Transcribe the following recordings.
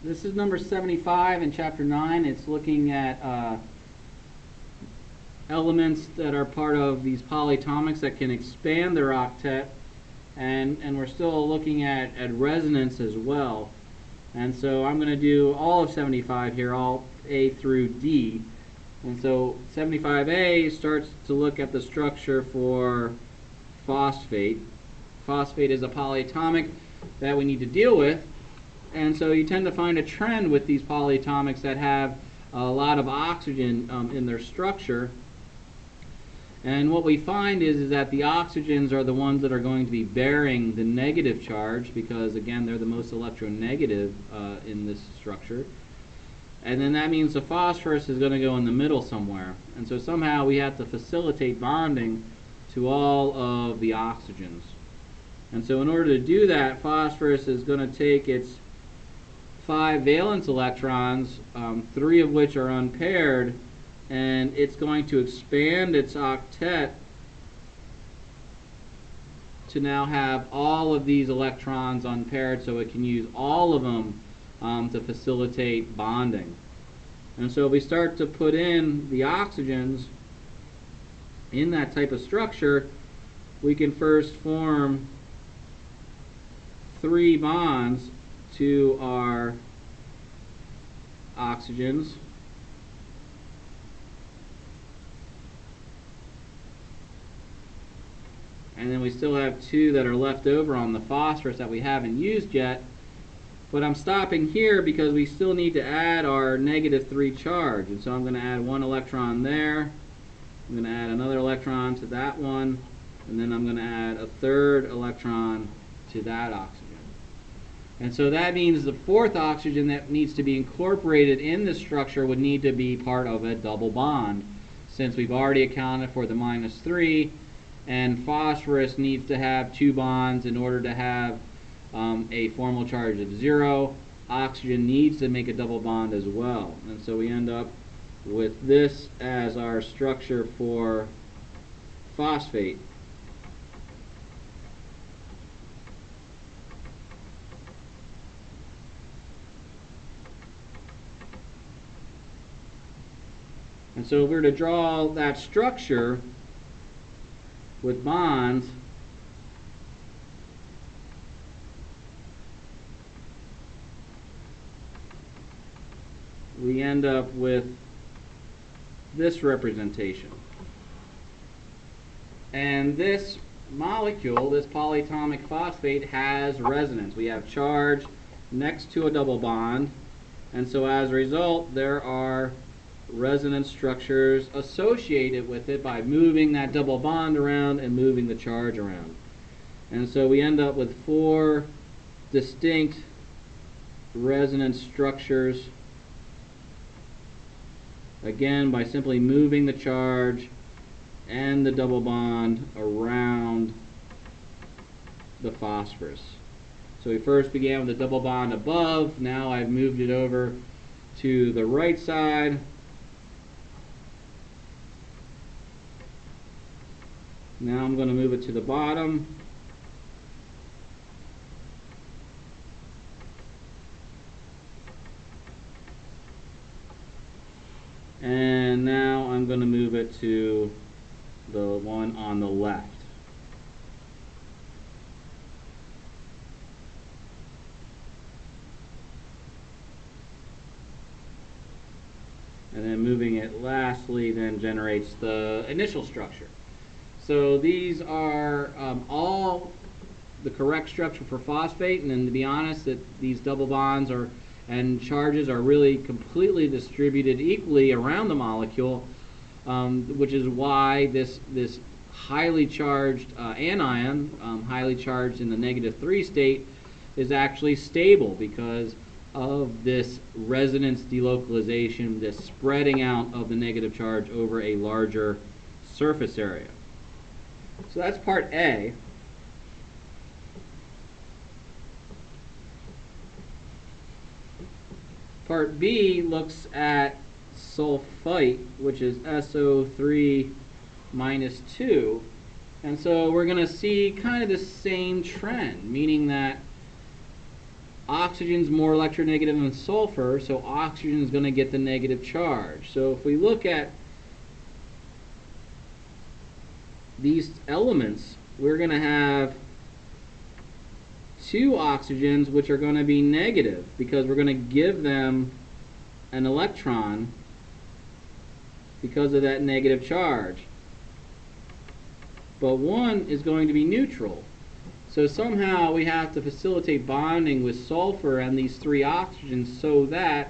This is number 75 in chapter 9. It's looking at elements that are part of these polyatomics that can expand their octet, and we're still looking at resonance as well. And so I'm going to do all of 75 here, all A through D. And so 75A starts to look at the structure for phosphate. Phosphate is a polyatomic that we need to deal with. And so you tend to find a trend with these polyatomics that have a lot of oxygen in their structure. And what we find is that the oxygens are the ones that are going to be bearing the negative charge, because again they're the most electronegative in this structure. And then that means the phosphorus is going to go in the middle somewhere. And so somehow we have to facilitate bonding to all of the oxygens. And so in order to do that, phosphorus is going to take its 5 valence electrons, 3 of which are unpaired, and it's going to expand its octet to now have all of these electrons unpaired, so it can use all of them to facilitate bonding. And so if we start to put in the oxygens in that type of structure, we can first form 3 bonds to our oxygens. And then we still have 2 that are left over on the phosphorus that we haven't used yet. But I'm stopping here because we still need to add our -3 charge. And so I'm going to add 1 electron there. I'm going to add another electron to that one. And then I'm going to add a 3rd electron to that oxygen. And so that means the 4th oxygen that needs to be incorporated in this structure would need to be part of a double bond, since we've already accounted for the -3, and phosphorus needs to have 2 bonds in order to have a formal charge of 0. Oxygen needs to make a double bond as well. And so we end up with this as our structure for phosphate. And so if we were to draw that structure with bonds, we end up with this representation. And this molecule, this polyatomic phosphate, has resonance. We have charge next to a double bond, and so as a result there are resonance structures associated with it by moving that double bond around and moving the charge around. And so we end up with 4 distinct resonance structures, again by simply moving the charge and the double bond around the phosphorus. So we first began with the double bond above. Now I've moved it over to the right side. Now I'm going to move it to the bottom. And now I'm going to move it to the one on the left. And then moving it lastly then generates the initial structure. So these are all the correct structure for phosphate, and then to be honest, that these double bonds and charges are really completely distributed equally around the molecule, which is why this highly charged anion, highly charged in the -3 state, is actually stable because of this resonance delocalization, this spreading out of the negative charge over a larger surface area. So that's part A. Part B looks at sulfite, which is SO3 minus 2. And so we're going to see kind of the same trend, meaning that oxygen's more electronegative than sulfur, so oxygen is going to get the negative charge. So if we look at these elements, we're going to have two oxygens which are going to be negative because we're going to give them an electron because of that negative charge. But one is going to be neutral. So somehow we have to facilitate bonding with sulfur and these three oxygens so that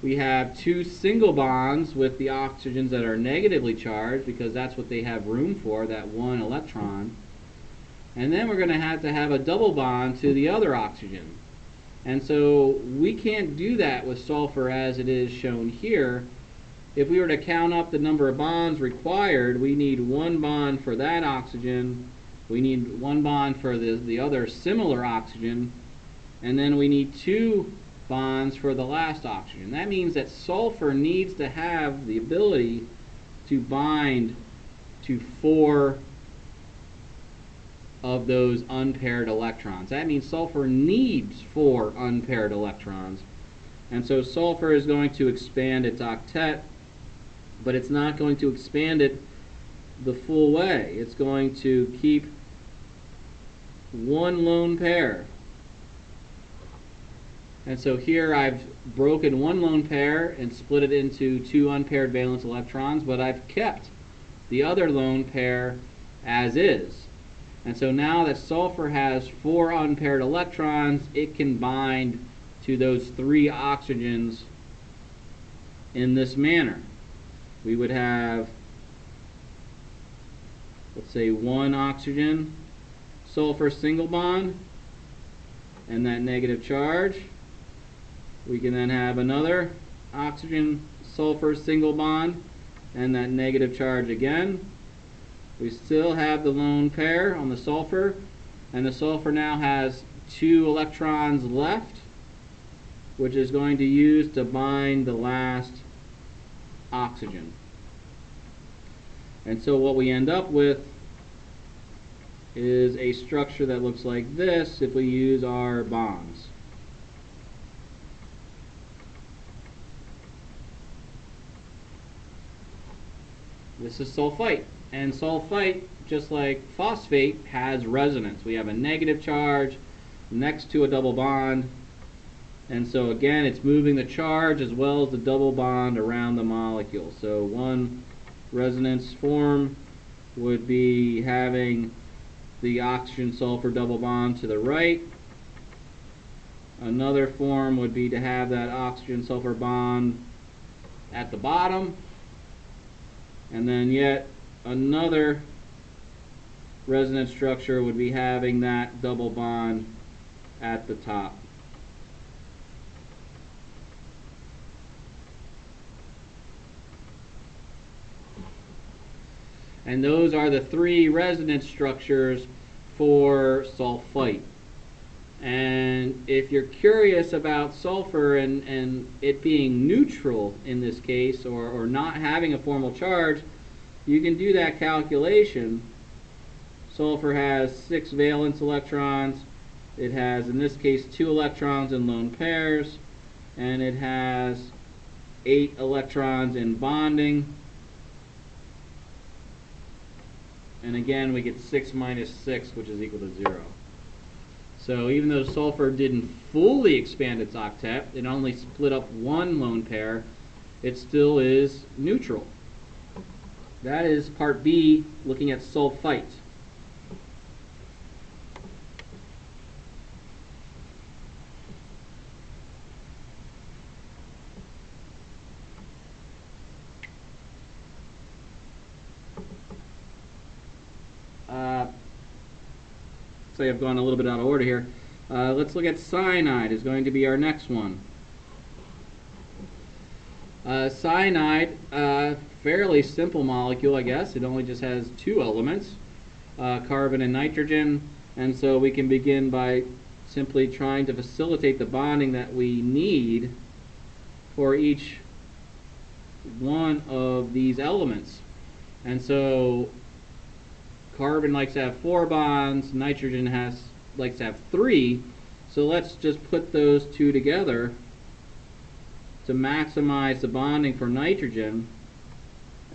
we have two single bonds with the oxygens that are negatively charged because that's what they have room for, that one electron. And then we're going to have a double bond to the other oxygen. And so we can't do that with sulfur as it is shown here. If we were to count up the number of bonds required, we need one bond for that oxygen, we need one bond for the other similar oxygen, and then we need two bonds for the last oxygen. That means that sulfur needs to have the ability to bind to 4 of those unpaired electrons. That means sulfur needs 4 unpaired electrons. And so sulfur is going to expand its octet, but it's not going to expand it the full way. It's going to keep one lone pair. And so here I've broken one lone pair and split it into 2 unpaired valence electrons, but I've kept the other lone pair as is. And so now that sulfur has 4 unpaired electrons, it can bind to those 3 oxygens in this manner. We would have, let's say, 1 oxygen sulfur single bond and that negative charge. We can then have another oxygen sulfur single bond and that negative charge again. We still have the lone pair on the sulfur, and the sulfur now has 2 electrons left, which is going to use to bind the last oxygen. And so what we end up with is a structure that looks like this if we use our bonds. This is sulfite, and sulfite, just like phosphate, has resonance. We have a negative charge next to a double bond, and so again it's moving the charge as well as the double bond around the molecule. So one resonance form would be having the oxygen sulfur double bond to the right. Another form would be to have that oxygen sulfur bond at the bottom, and then yet another resonance structure would be having that double bond at the top. And those are the 3 resonance structures for sulfite. And if you're curious about sulfur and it being neutral in this case, or not having a formal charge, you can do that calculation. Sulfur has 6 valence electrons. It has, in this case, 2 electrons in lone pairs, and it has 8 electrons in bonding. And again, we get 6 minus 6, which is equal to 0. So even though sulfur didn't fully expand its octet, it only split up 1 lone pair, it still is neutral. That is part B, looking at sulfite. So I've gone a little bit out of order here. Let's look at cyanide is going to be our next one. Cyanide, fairly simple molecule, I guess. It only just has 2 elements, carbon and nitrogen, and so we can begin by simply trying to facilitate the bonding that we need for each one of these elements. And so carbon likes to have 4 bonds, nitrogen likes to have 3, So let's just put those two together to maximize the bonding for nitrogen.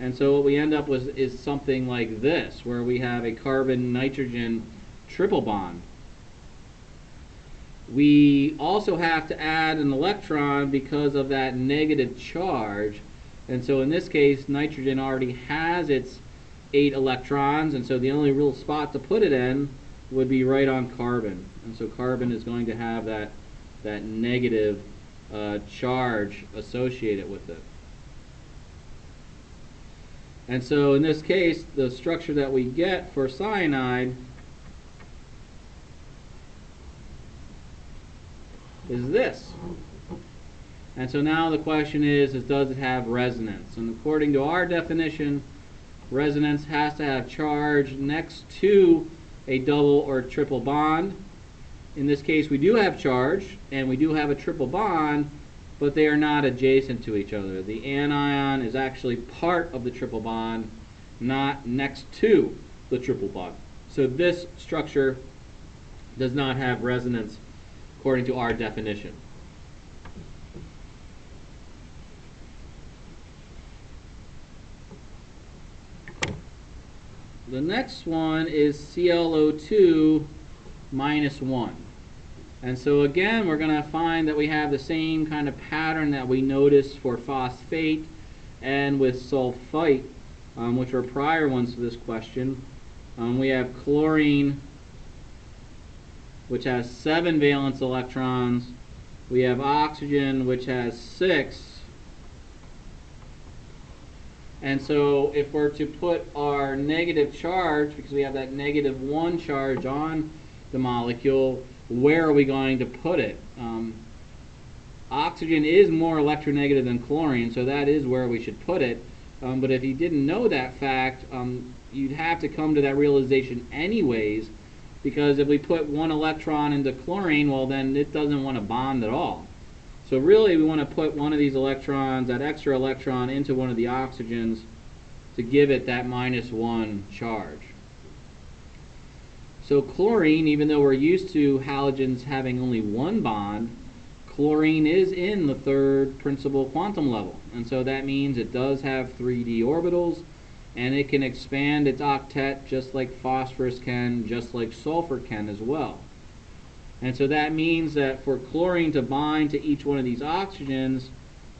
And so what we end up with is something like this, where we have a carbon-nitrogen triple bond. We also have to add an electron because of that negative charge. And so in this case, nitrogen already has its 8 electrons, and so the only real spot to put it in would be right on carbon. And so carbon is going to have that negative charge associated with it. And so in this case, the structure that we get for cyanide is this. And so now the question is does it have resonance? And according to our definition, resonance has to have charge next to a double or triple bond. In this case, we do have charge, and we do have a triple bond, but they are not adjacent to each other. The anion is actually part of the triple bond, not next to the triple bond. So this structure does not have resonance according to our definition. The next one is ClO2 minus 1. And so again, we're going to find that we have the same kind of pattern that we noticed for phosphate and with sulfite, which were prior ones to this question. We have chlorine, which has 7 valence electrons. We have oxygen, which has 6. And so if we're to put our negative charge, because we have that -1 charge on the molecule, where are we going to put it? Oxygen is more electronegative than chlorine, so that is where we should put it. But if you didn't know that fact, you'd have to come to that realization anyways, because if we put 1 electron into chlorine, well then it doesn't want to bond at all. So really we want to put one of these electrons, that extra electron, into one of the oxygens to give it that -1 charge. So chlorine, even though we're used to halogens having only 1 bond, chlorine is in the 3rd principal quantum level. And so that means it does have 3d orbitals, and it can expand its octet just like phosphorus can, just like sulfur can as well. And so that means that for chlorine to bind to each one of these oxygens,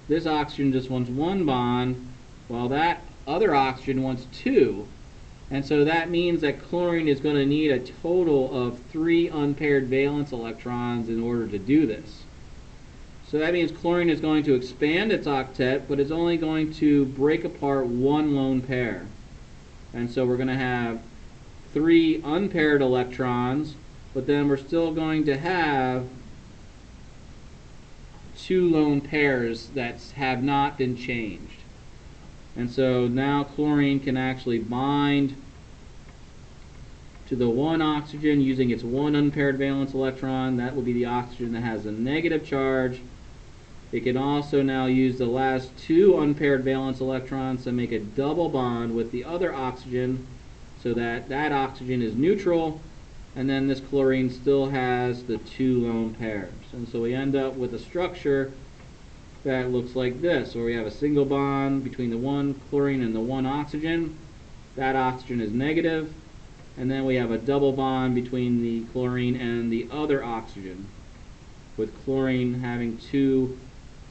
this oxygen just wants 1 bond, while that other oxygen wants 2. And so that means that chlorine is going to need a total of 3 unpaired valence electrons in order to do this. So that means chlorine is going to expand its octet, but it's only going to break apart 1 lone pair. And so we're going to have 3 unpaired electrons, but then we're still going to have 2 lone pairs that have not been changed. And so now chlorine can actually bind to the 1 oxygen using its 1 unpaired valence electron. That will be the oxygen that has a negative charge. It can also now use the last 2 unpaired valence electrons to make a double bond with the other oxygen, so that that oxygen is neutral, and then this chlorine still has the 2 lone pairs. And so we end up with a structure that looks like this, where we have a single bond between the 1 chlorine and the 1 oxygen. That oxygen is negative, and then we have a double bond between the chlorine and the other oxygen, with chlorine having 2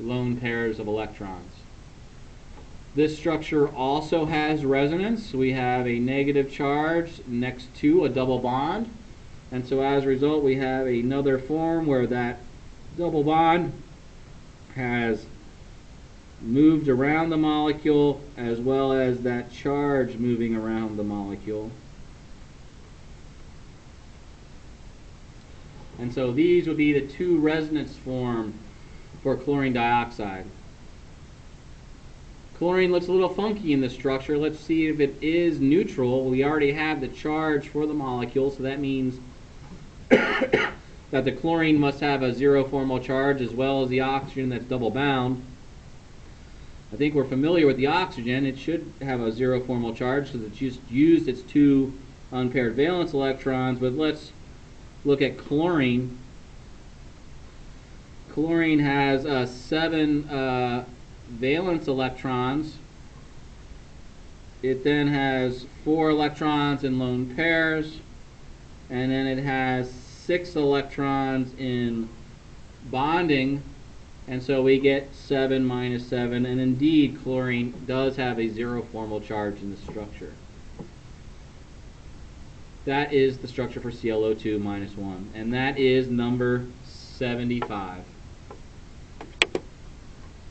lone pairs of electrons. This structure also has resonance. We have a negative charge next to a double bond, and so as a result we have another form where that double bond has moved around the molecule, as well as that charge moving around the molecule. And so these would be the 2 resonance form for chlorine dioxide. Chlorine looks a little funky in this structure. Let's see if it is neutral. We already have the charge for the molecule, so that means that the chlorine must have a 0 formal charge as well as the oxygen that's double bound. I think we're familiar with the oxygen. It should have a 0 formal charge because it's just used its 2 unpaired valence electrons, but let's look at chlorine. Chlorine has 7 valence electrons. It then has 4 electrons in lone pairs, and then it has 6 electrons in bonding, and so we get 7 minus 7, and indeed chlorine does have a 0 formal charge in the structure. That is the structure for ClO2 minus 1, and that is number 75.